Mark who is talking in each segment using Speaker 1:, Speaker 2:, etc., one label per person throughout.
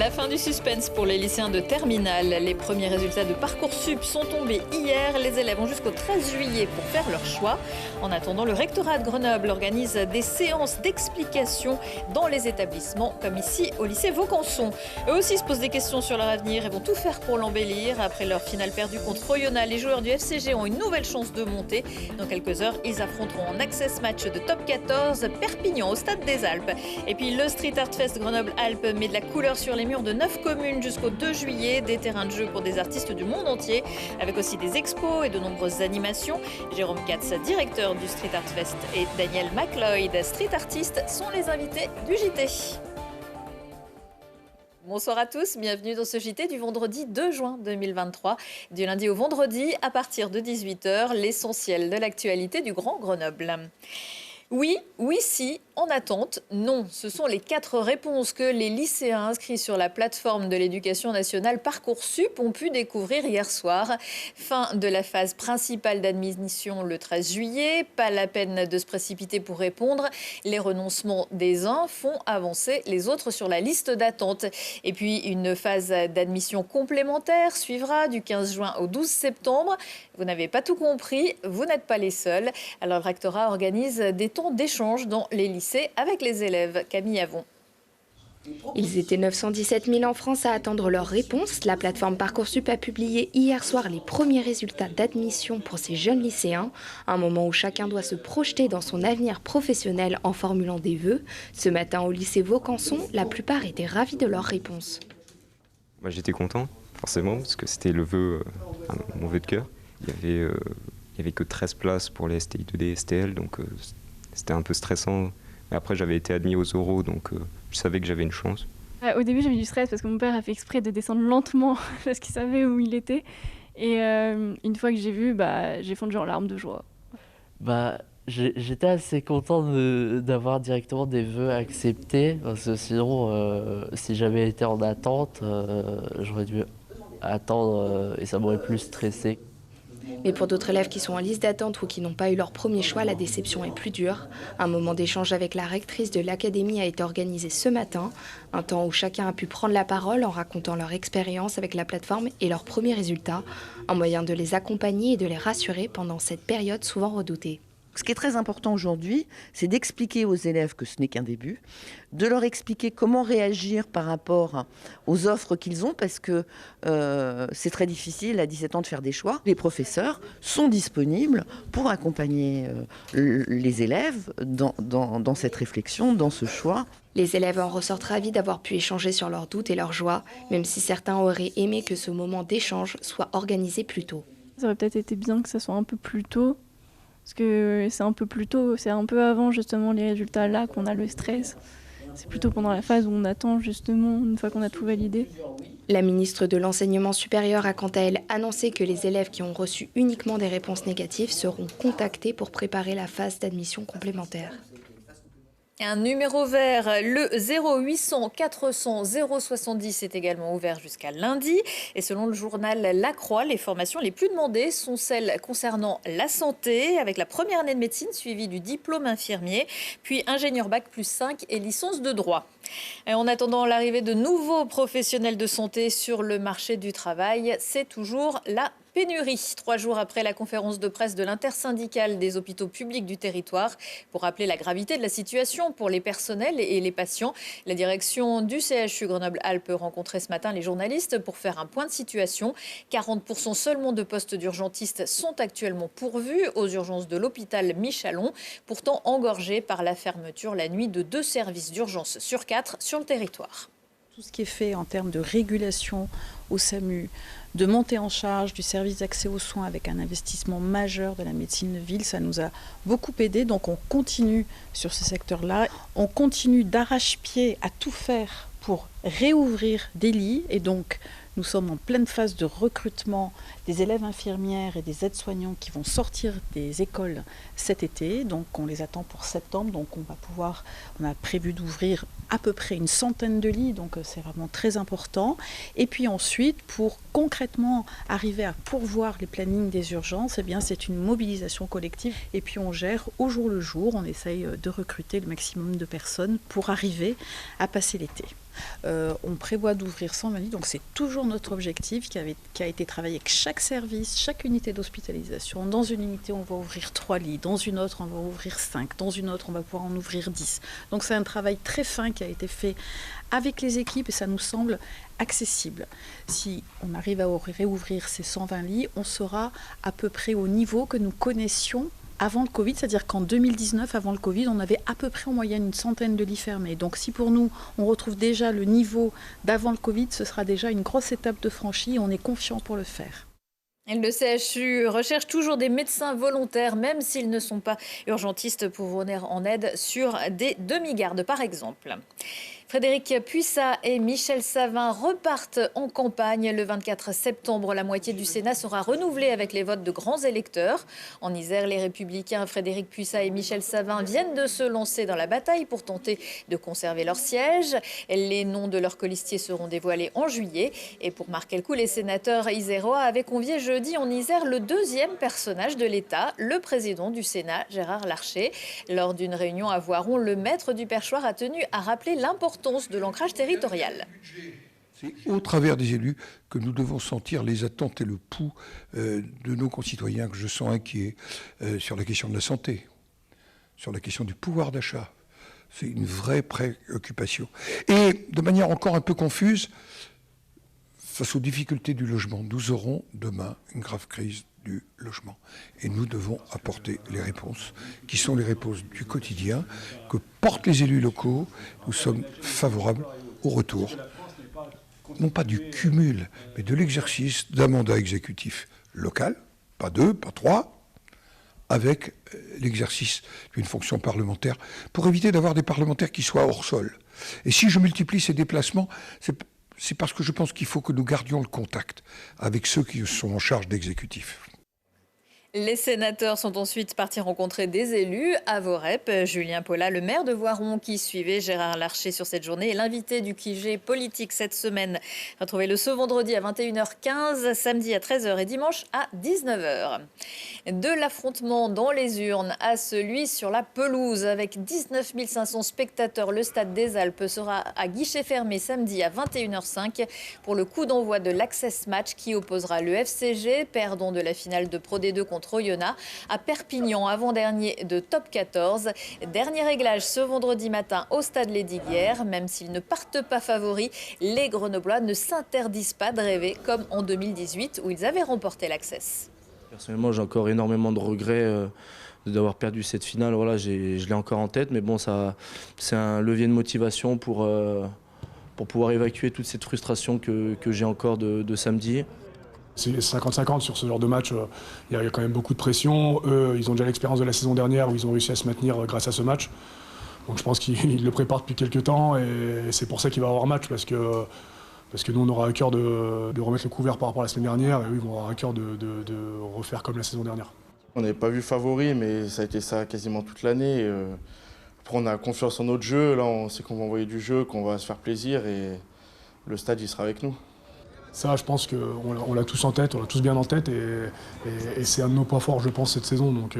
Speaker 1: La fin du suspense pour les lycéens de terminale. Les premiers résultats de Parcoursup sont tombés hier. Les élèves ont jusqu'au 13 juillet pour faire leur choix. En attendant, le rectorat de Grenoble organise des séances d'explication dans les établissements, comme ici au lycée Vaucanson. Eux aussi se posent des questions sur leur avenir et vont tout faire pour l'embellir. Après leur finale perdue contre Oyonnax, les joueurs du FCG ont une nouvelle chance de monter. Dans quelques heures, ils affronteront en access match de top 14 Perpignan au Stade des Alpes. Et puis le Street Art Fest Grenoble-Alpes met de la couleur sur les murs de 9 communes jusqu'au 2 juillet. Des terrains de jeu pour des artistes du monde entier, avec aussi des expos et de nombreuses animations. Jérôme Katz, directeur du Street Art Fest, et Daniel McLeod, street artiste, sont les invités du JT. Bonsoir à tous, bienvenue dans ce JT du vendredi 2 juin 2023. Du lundi au vendredi, à partir de 18h, l'essentiel de l'actualité du Grand Grenoble. Oui, oui, si, en attente, non. Ce sont les 4 réponses que les lycéens inscrits sur la plateforme de l'éducation nationale Parcoursup ont pu découvrir hier soir. Fin de la phase principale d'admission le 13 juillet. Pas la peine de se précipiter pour répondre. Les renoncements des uns font avancer les autres sur la liste d'attente. Et puis, une phase d'admission complémentaire suivra du 15 juin au 12 septembre. Vous n'avez pas tout compris, vous n'êtes pas les seuls. Alors, le rectorat organise des temps d'échange dans les lycées avec les élèves. Camille Avon.
Speaker 2: Ils étaient 917 000 en France à attendre leur réponse. La plateforme Parcoursup a publié hier soir les premiers résultats d'admission pour ces jeunes lycéens. Un moment où chacun doit se projeter dans son avenir professionnel en formulant des vœux. Ce matin au lycée Vaucanson, la plupart étaient ravis de leur réponse.
Speaker 3: J'étais content, forcément, parce que c'était mon vœu de cœur. Il y avait que 13 places pour les STI 2D et STL, donc c'était un peu stressant. Après, j'avais été admis aux oraux, donc je savais que j'avais une chance.
Speaker 4: Au début, j'avais du stress parce que mon père a fait exprès de descendre lentement parce qu'il savait où il était. Et une fois que j'ai vu, j'ai fondu en larmes de joie.
Speaker 5: J'étais assez content d'avoir directement des vœux acceptés, parce que sinon, si j'avais été en attente, j'aurais dû attendre et ça m'aurait plus stressé.
Speaker 2: Mais pour d'autres élèves qui sont en liste d'attente ou qui n'ont pas eu leur premier choix, la déception est plus dure. Un moment d'échange avec la rectrice de l'académie a été organisé ce matin. Un temps où chacun a pu prendre la parole en racontant leur expérience avec la plateforme et leurs premiers résultats. Un moyen de les accompagner et de les rassurer pendant cette période souvent redoutée.
Speaker 6: Ce qui est très important aujourd'hui, c'est d'expliquer aux élèves que ce n'est qu'un début, de leur expliquer comment réagir par rapport aux offres qu'ils ont, parce que c'est très difficile à 17 ans de faire des choix. Les professeurs sont disponibles pour accompagner les élèves dans cette réflexion, dans ce choix.
Speaker 2: Les élèves en ressortent ravis d'avoir pu échanger sur leurs doutes et leurs joies, même si certains auraient aimé que ce moment d'échange soit organisé plus tôt.
Speaker 4: Ça aurait peut-être été bien que ça soit un peu plus tôt. Parce que c'est un peu plus tôt, c'est un peu avant justement les résultats là qu'on a le stress. C'est plutôt pendant la phase où on attend justement, une fois qu'on a tout validé.
Speaker 2: La ministre de l'Enseignement supérieur a quant à elle annoncé que les élèves qui ont reçu uniquement des réponses négatives seront contactés pour préparer la phase d'admission complémentaire.
Speaker 1: Un numéro vert, le 0800 400 070 est également ouvert jusqu'à lundi. Et selon le journal La Croix, les formations les plus demandées sont celles concernant la santé, avec la première année de médecine suivie du diplôme infirmier, puis ingénieur bac plus 5 et licence de droit. Et en attendant l'arrivée de nouveaux professionnels de santé sur le marché du travail, c'est toujours la pénurie. 3 jours après la conférence de presse de l'intersyndicale des hôpitaux publics du territoire pour rappeler la gravité de la situation pour les personnels et les patients, la direction du CHU Grenoble-Alpes rencontrait ce matin les journalistes pour faire un point de situation. 40% seulement de postes d'urgentistes sont actuellement pourvus aux urgences de l'hôpital Michalon, pourtant engorgé par la fermeture la nuit de 2 services d'urgence sur 4 sur le territoire.
Speaker 7: Tout ce qui est fait en termes de régulation au SAMU, de montée en charge du service d'accès aux soins avec un investissement majeur de la médecine de ville, ça nous a beaucoup aidé. Donc on continue sur ce secteur-là. On continue d'arrache-pied à tout faire pour réouvrir des lits. Et donc nous sommes en pleine phase de recrutement des élèves infirmières et des aides-soignants qui vont sortir des écoles cet été. Donc on les attend pour septembre. Donc on a prévu d'ouvrir à peu près une centaine de lits. Donc c'est vraiment très important. Et puis ensuite, pour concrètement arriver à pourvoir les plannings des urgences, eh bien c'est une mobilisation collective. Et puis on gère au jour le jour. On essaye de recruter le maximum de personnes pour arriver à passer l'été. On prévoit d'ouvrir 120 lits, donc c'est toujours notre objectif qui a été travaillé avec chaque service, chaque unité d'hospitalisation. Dans une unité, on va ouvrir 3 lits, dans une autre, on va ouvrir 5, dans une autre, on va pouvoir en ouvrir 10. Donc c'est un travail très fin qui a été fait avec les équipes et ça nous semble accessible. Si on arrive à réouvrir ces 120 lits, on sera à peu près au niveau que nous connaissions avant le Covid, c'est-à-dire qu'en 2019, avant le Covid, on avait à peu près en moyenne une centaine de lits fermés. Donc si pour nous, on retrouve déjà le niveau d'avant le Covid, ce sera déjà une grosse étape de franchie et on est confiant pour le faire.
Speaker 1: Le CHU recherche toujours des médecins volontaires, même s'ils ne sont pas urgentistes, pour venir en aide sur des demi-gardes, par exemple. Frédéric Puissat et Michel Savin repartent en campagne. Le 24 septembre, la moitié du Sénat sera renouvelée avec les votes de grands électeurs. En Isère, les Républicains Frédéric Puissat et Michel Savin viennent de se lancer dans la bataille pour tenter de conserver leur siège. Les noms de leurs colistiers seront dévoilés en juillet. Et pour marquer le coup, les sénateurs isérois avaient convié jeudi en Isère le deuxième personnage de l'État, le président du Sénat, Gérard Larcher. Lors d'une réunion à Voiron, le maître du perchoir a tenu à rappeler l'importance de l'ancrage territorial.
Speaker 8: C'est au travers des élus que nous devons sentir les attentes et le pouls de nos concitoyens, que je sens inquiets sur la question de la santé, sur la question du pouvoir d'achat. C'est une vraie préoccupation. Et de manière encore un peu confuse, face aux difficultés du logement, nous aurons demain une grave crise du logement. Et nous devons apporter les réponses, qui sont les réponses du quotidien, que portent les élus locaux. Nous sommes favorables au retour, non pas du cumul, mais de l'exercice d'un mandat exécutif local, pas 2, pas 3, avec l'exercice d'une fonction parlementaire, pour éviter d'avoir des parlementaires qui soient hors sol. Et si je multiplie ces déplacements, c'est parce que je pense qu'il faut que nous gardions le contact avec ceux qui sont en charge d'exécutif.
Speaker 1: Les sénateurs sont ensuite partis rencontrer des élus à Vorep. Julien Paula, le maire de Voiron, qui suivait Gérard Larcher sur cette journée, est l'invité du QG politique cette semaine. Retrouvez-le ce vendredi à 21h15, samedi à 13h et dimanche à 19h. De l'affrontement dans les urnes à celui sur la pelouse. Avec 19 500 spectateurs, le Stade des Alpes sera à guichet fermé samedi à 21h05 pour le coup d'envoi de l'Access Match qui opposera le FCG, perdant de la finale de Pro D2 contre Oyonnax, à Perpignan, avant-dernier de Top 14. Dernier réglage ce vendredi matin au Stade Lesdiguières. Même s'ils ne partent pas favoris, les Grenoblois ne s'interdisent pas de rêver comme en 2018 où ils avaient remporté l'Access.
Speaker 5: Personnellement, j'ai encore énormément de regrets d'avoir perdu cette finale. Voilà, je l'ai encore en tête, mais bon, c'est un levier de motivation pour pouvoir évacuer toute cette frustration que j'ai encore de samedi.
Speaker 9: C'est 50-50 sur ce genre de match. Il y a quand même beaucoup de pression. Eux, ils ont déjà l'expérience de la saison dernière où ils ont réussi à se maintenir grâce à ce match. Donc je pense qu'ils le préparent depuis quelques temps et c'est pour ça qu'il va y avoir match parce que nous, on aura à cœur de remettre le couvert par rapport à la semaine dernière et eux, ils vont avoir à cœur de refaire comme la saison dernière.
Speaker 10: On n'avait pas vu favori, mais ça a été ça quasiment toute l'année. Après, on a confiance en notre jeu. Là, on sait qu'on va envoyer du jeu, qu'on va se faire plaisir et le stade, il sera avec nous.
Speaker 9: Ça, je pense qu'on l'a tous en tête, on l'a tous bien en tête et c'est un de nos points forts, je pense, cette saison. Donc,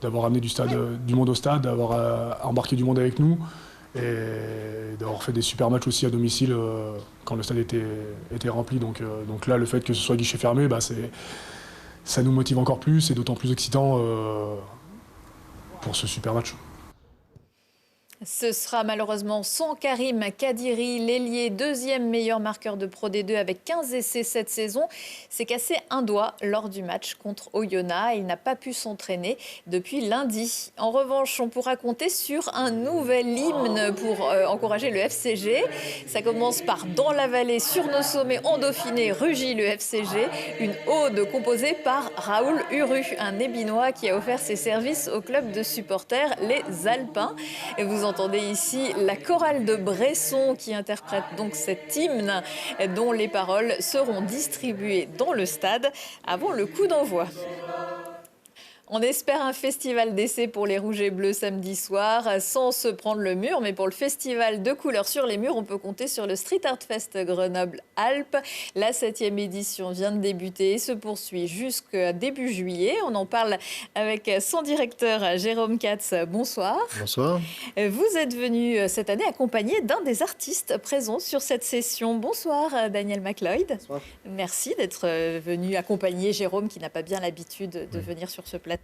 Speaker 9: d'avoir amené du monde au stade, d'avoir embarqué du monde avec nous et d'avoir fait des super matchs aussi à domicile quand le stade était rempli. Donc là, le fait que ce soit guichet fermé, ça nous motive encore plus et d'autant plus excitant pour ce super match.
Speaker 1: Ce sera malheureusement sans Karim Kadiri, l'ailier, deuxième meilleur marqueur de Pro D2 avec 15 essais cette saison. S'est cassé un doigt lors du match contre Oyonnax. Il n'a pas pu s'entraîner depuis lundi. En revanche, on pourra compter sur un nouvel hymne pour encourager le FCG. Ça commence par Dans la vallée, sur nos sommets, en Dauphiné, rugit le FCG. Une ode composée par Raoul Uru, un Ébinois qui a offert ses services au club de supporters, les Alpins. Et vous entendez ici la chorale de Bresson qui interprète donc cet hymne dont les paroles seront distribuées dans le stade avant le coup d'envoi. On espère un festival d'essai pour les Rouges et Bleus samedi soir, sans se prendre le mur. Mais pour le festival de couleurs sur les murs, on peut compter sur le Street Art Fest Grenoble-Alpes. La 7e édition vient de débuter et se poursuit jusqu'à début juillet. On en parle avec son directeur Jérôme Katz. Bonsoir.
Speaker 11: Bonsoir.
Speaker 1: Vous êtes venu cette année accompagné d'un des artistes présents sur cette session. Bonsoir Daniel McLeod.
Speaker 11: Bonsoir.
Speaker 1: Merci d'être venu accompagner Jérôme qui n'a pas bien l'habitude de venir sur ce plateau.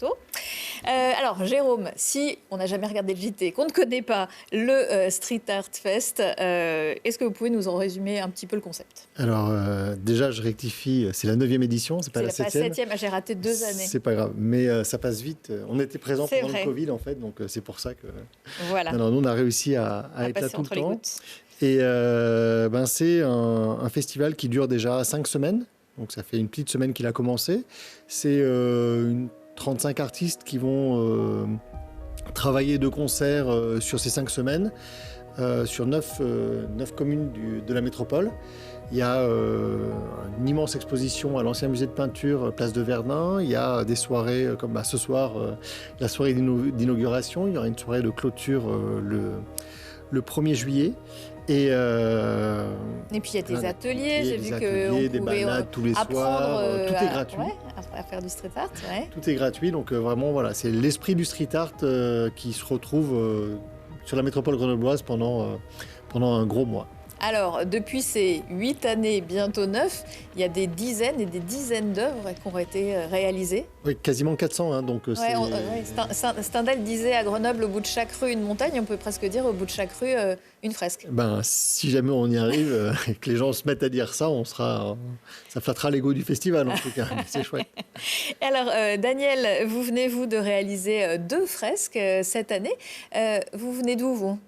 Speaker 1: Alors Jérôme, si on n'a jamais regardé le JT, qu'on ne connaît pas le Street Art Fest, est-ce que vous pouvez nous en résumer un petit peu le concept?
Speaker 11: Alors déjà je rectifie, c'est la 9e édition, c'est pas la 7e.
Speaker 1: C'est la 7e, j'ai raté 2 années.
Speaker 11: C'est pas grave, mais ça passe vite. On était présents pendant
Speaker 1: vrai.
Speaker 11: le Covid en fait, donc c'est pour ça que...
Speaker 1: Voilà.
Speaker 11: Alors, nous on a réussi à être là tout le temps. Et c'est un festival qui dure déjà 5 semaines, donc ça fait une petite semaine qu'il a commencé. C'est 35 artistes qui vont travailler de concert sur ces 5 semaines, sur 9 communes de la métropole. Il y a une immense exposition à l'ancien musée de peinture, place de Verdun. Il y a des soirées comme ce soir, la soirée d'inauguration. Il y aura une soirée de clôture le 1er juillet. Et
Speaker 1: puis il y a des ateliers, j'ai vu que
Speaker 11: des balades tous les soirs, tout est gratuit.
Speaker 1: À faire du street art, ouais.
Speaker 11: Tout est gratuit, donc vraiment voilà, c'est l'esprit du street art qui se retrouve sur la métropole grenobloise pendant un gros mois.
Speaker 1: Alors, depuis ces 8 années, bientôt 9, il y a des dizaines et des dizaines d'œuvres qui ont été réalisées.
Speaker 11: Oui, quasiment 400. Hein, donc
Speaker 1: Stendhal disait à Grenoble, au bout de chaque rue, une montagne. On peut presque dire au bout de chaque rue, une fresque.
Speaker 11: Si jamais on y arrive et que les gens se mettent à dire ça, ça flattera l'ego du festival en tout cas. C'est chouette.
Speaker 1: Alors, Daniel, vous venez, de réaliser 2 fresques cette année. Vous venez d'où, vous ?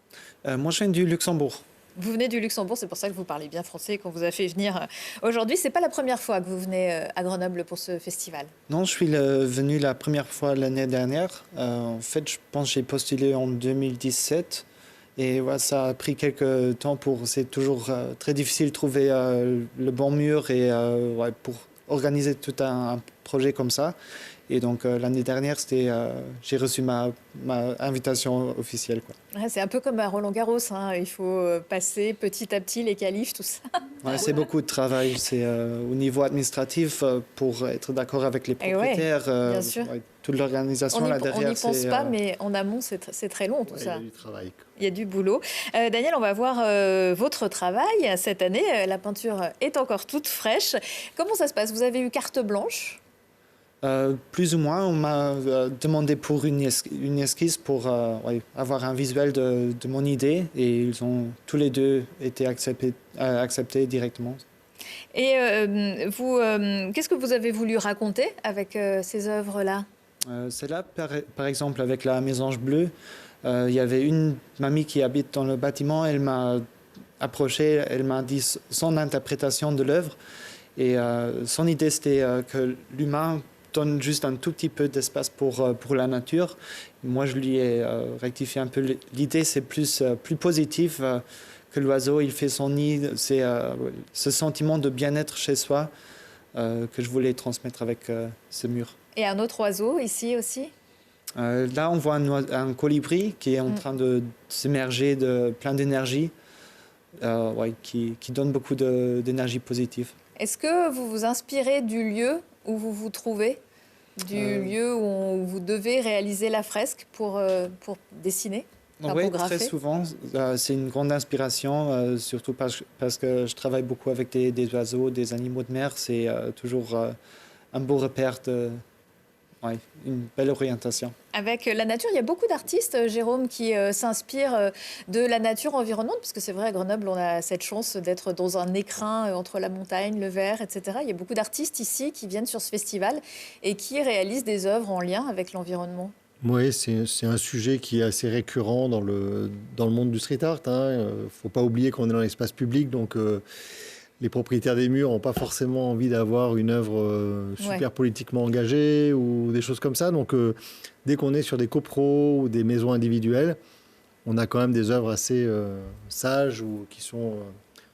Speaker 12: Moi, je viens du Luxembourg.
Speaker 1: Vous venez du Luxembourg, c'est pour ça que vous parlez bien français, qu'on vous a fait venir aujourd'hui. C'est pas la première fois que vous venez à Grenoble pour ce festival?
Speaker 12: Non, je suis venu la première fois l'année dernière. En fait, je pense que j'ai postulé en 2017. Et voilà, ça a pris quelques temps c'est toujours très difficile de trouver le bon mur et pour organiser tout un projet comme ça. Et donc l'année dernière, j'ai reçu ma invitation officielle, quoi.
Speaker 1: Ouais, c'est un peu comme à Roland-Garros, hein. Il faut passer petit à petit les qualifs, tout ça.
Speaker 12: Ouais, c'est beaucoup de travail. C'est au niveau administratif pour être d'accord avec les propriétaires.
Speaker 1: Bien sûr.
Speaker 12: Toute l'organisation là derrière.
Speaker 1: On n'y pense pas, mais en amont, c'est très long tout ça.
Speaker 11: Il y a du travail.
Speaker 1: Il y a du boulot. Daniel, on va voir votre travail cette année. La peinture est encore toute fraîche. Comment ça se passe? Vous avez eu carte blanche?
Speaker 12: Plus ou moins, on m'a demandé pour une esquisse pour avoir un visuel de mon idée et ils ont tous les deux été acceptés directement.
Speaker 1: Et vous, qu'est-ce que vous avez voulu raconter avec ces œuvres-là?
Speaker 12: C'est là, par exemple, avec la Mésange Bleue, il y avait une mamie qui habite dans le bâtiment, elle m'a approché, elle m'a dit son interprétation de l'œuvre et son idée c'était que l'humain donne juste un tout petit peu d'espace pour la nature. Moi, je lui ai rectifié un peu. L'idée, c'est plus positif que l'oiseau, il fait son nid. C'est ce sentiment de bien-être chez soi que je voulais transmettre avec ce mur.
Speaker 1: Et un autre oiseau, ici aussi?
Speaker 12: Là, on voit un colibri qui est en train de s'émerger de plein d'énergie, qui donne beaucoup d'énergie positive.
Speaker 1: Est-ce que vous vous inspirez du lieu où vous vous trouvez, du lieu où vous devez réaliser la fresque pour dessiner,
Speaker 12: oui, très souvent. C'est une grande inspiration, surtout parce que je travaille beaucoup avec des oiseaux, des animaux de mer. C'est toujours un beau repère, une belle orientation.
Speaker 1: Avec la nature, il y a beaucoup d'artistes, Jérôme, qui s'inspirent de la nature environnante, parce que c'est vrai, à Grenoble, on a cette chance d'être dans un écrin entre la montagne, le verre, etc. Il y a beaucoup d'artistes ici qui viennent sur ce festival et qui réalisent des œuvres en lien avec l'environnement.
Speaker 11: Oui, c'est un sujet qui est assez récurrent dans le monde du street art. Il ne faut pas oublier qu'on est dans l'espace public, donc les propriétaires des murs n'ont pas forcément envie d'avoir une œuvre super politiquement engagée ou des choses comme ça. Donc, dès qu'on est sur des copros ou des maisons individuelles, on a quand même des œuvres assez sages ou qui sont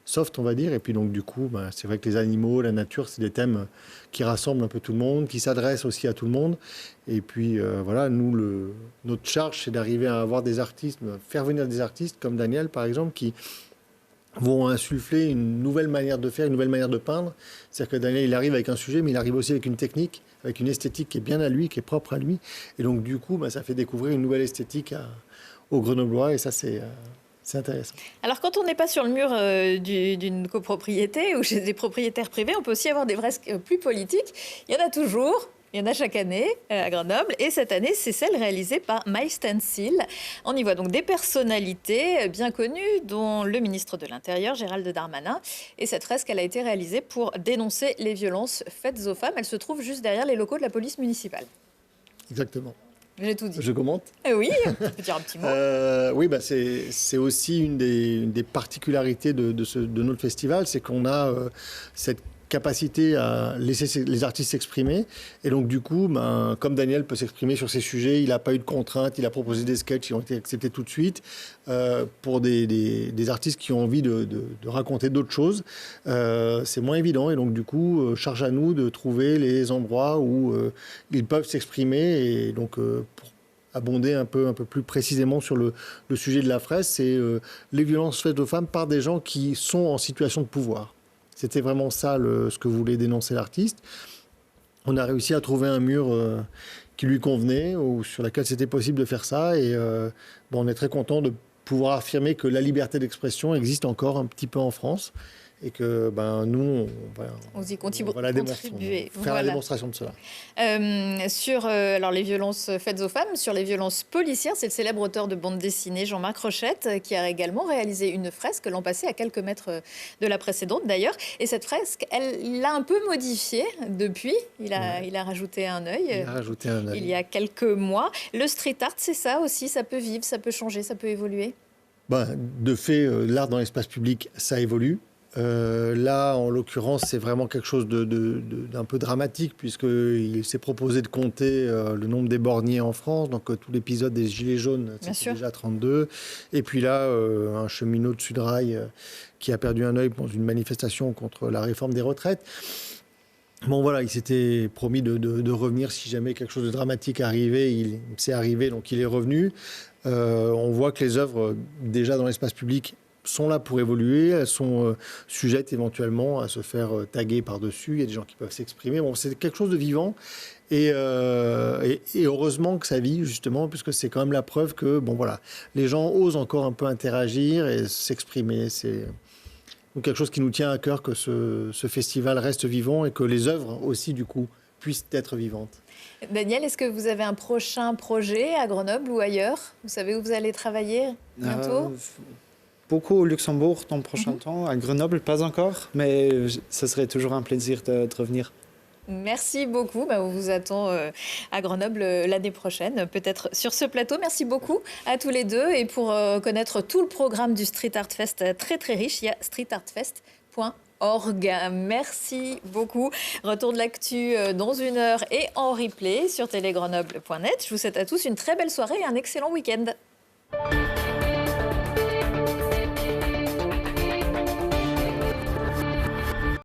Speaker 11: soft, on va dire. Et puis donc du coup, c'est vrai que les animaux, la nature, c'est des thèmes qui rassemblent un peu tout le monde, qui s'adressent aussi à tout le monde. Et puis voilà, nous, notre charge, c'est d'arriver à avoir des artistes, faire venir des artistes comme Daniel, par exemple, qui vont insuffler une nouvelle manière de faire, une nouvelle manière de peindre. C'est-à-dire que Daniel, il arrive avec un sujet, mais il arrive aussi avec une technique, avec une esthétique qui est bien à lui, qui est propre à lui. Et donc, du coup, ça fait découvrir une nouvelle esthétique aux Grenoblois, et ça, c'est intéressant.
Speaker 1: Alors, quand on n'est pas sur le mur d'une copropriété ou chez des propriétaires privés, on peut aussi avoir des fresques plus politiques. Il y en a toujours. Il y en a chaque année à Grenoble. Et cette année, c'est celle réalisée par My Stencil. On y voit donc des personnalités bien connues, dont le ministre de l'Intérieur, Gérald Darmanin. Et cette fresque, elle a été réalisée pour dénoncer les violences faites aux femmes. Elle se trouve juste derrière les locaux de la police municipale.
Speaker 11: Exactement.
Speaker 1: J'ai tout dit.
Speaker 11: Je commente.
Speaker 1: Oui, tu peux dire un petit mot.
Speaker 11: Oui, c'est aussi une des particularités de notre festival, c'est qu'on a cette capacité à laisser les artistes s'exprimer. Et donc, du coup, comme Daniel peut s'exprimer sur ces sujets, il n'a pas eu de contraintes, il a proposé des sketchs qui ont été acceptés tout de suite. Pour des artistes qui ont envie de raconter d'autres choses, c'est moins évident. Et donc, du coup, charge à nous de trouver les endroits où ils peuvent s'exprimer. Et donc, pour abonder un peu plus précisément sur le sujet de la fresque, c'est les violences faites aux femmes par des gens qui sont en situation de pouvoir. C'était vraiment ça ce que voulait dénoncer l'artiste. On a réussi à trouver un mur qui lui convenait, ou sur lequel c'était possible de faire ça. Et on est très content de pouvoir affirmer que la liberté d'expression existe encore un petit peu en France. Et que nous,
Speaker 1: on y contribuer.
Speaker 11: Faire la démonstration de cela.
Speaker 1: Sur alors les violences faites aux femmes, sur les violences policières, c'est le célèbre auteur de bande dessinée Jean-Marc Rochette qui a également réalisé une fresque l'an passé, à quelques mètres de la précédente d'ailleurs. Et cette fresque, il l'a un peu modifiée depuis. Il a rajouté un œil. Il y a quelques mois. Le street art, c'est ça aussi. Ça peut vivre, ça peut changer, ça peut évoluer.
Speaker 11: De fait, l'art dans l'espace public, ça évolue. Là, en l'occurrence, c'est vraiment quelque chose d'un peu dramatique, puisqu'il s'est proposé de compter le nombre des borniers en France. Donc, tout l'épisode des Gilets jaunes, c'est déjà 32. Et puis là, un cheminot de Sudrail qui a perdu un œil dans une manifestation contre la réforme des retraites. Bon, voilà, il s'était promis de revenir si jamais quelque chose de dramatique arrivait. C'est arrivé, donc il est revenu. On voit que les œuvres, déjà dans l'espace public, sont là pour évoluer, elles sont sujettes éventuellement à se faire taguer par-dessus, il y a des gens qui peuvent s'exprimer. Bon, c'est quelque chose de vivant et heureusement que ça vit justement, puisque c'est quand même la preuve que les gens osent encore un peu interagir et s'exprimer. C'est quelque chose qui nous tient à cœur, que ce festival reste vivant et que les œuvres aussi du coup puissent être vivantes.
Speaker 1: Daniel, est-ce que vous avez un prochain projet à Grenoble ou ailleurs? Vous savez où vous allez travailler bientôt?
Speaker 12: Beaucoup au Luxembourg dans le prochain temps, à Grenoble pas encore, mais ce serait toujours un plaisir de revenir.
Speaker 1: Merci beaucoup, on vous attend à Grenoble l'année prochaine, peut-être sur ce plateau. Merci beaucoup à tous les deux, et pour connaître tout le programme du Street Art Fest très très riche, il y a streetartfest.org. Merci beaucoup. Retour de l'actu dans 1 heure et en replay sur télégrenoble.net. Je vous souhaite à tous une très belle soirée et un excellent week-end.